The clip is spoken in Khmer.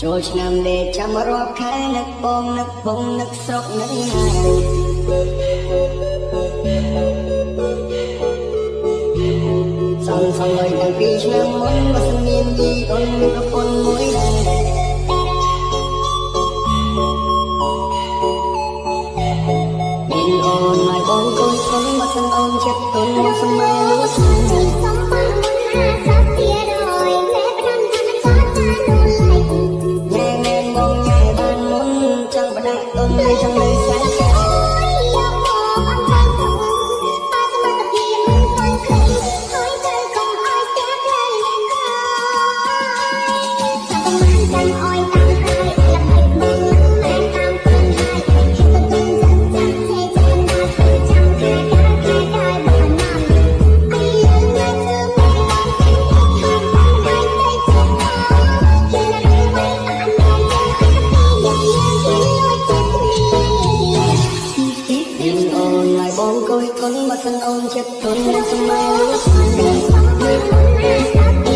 ចូលឆ្នាំដេកចាំរាប់ខែនឹកបងនឹកបងនឹកស្រុកនឹកណាសងសងលុយតាំងពីឆ្នាំមុនបើសិនមានជីអូនមានប្រពន្ធមួយដែរមានអូនឲ្យបងកូនស្រីបើសិនអូនចិត្តទុនសម្រាប់លួចបងកុយគុនបើសិនអូនចិត្តទុនសម្រាប់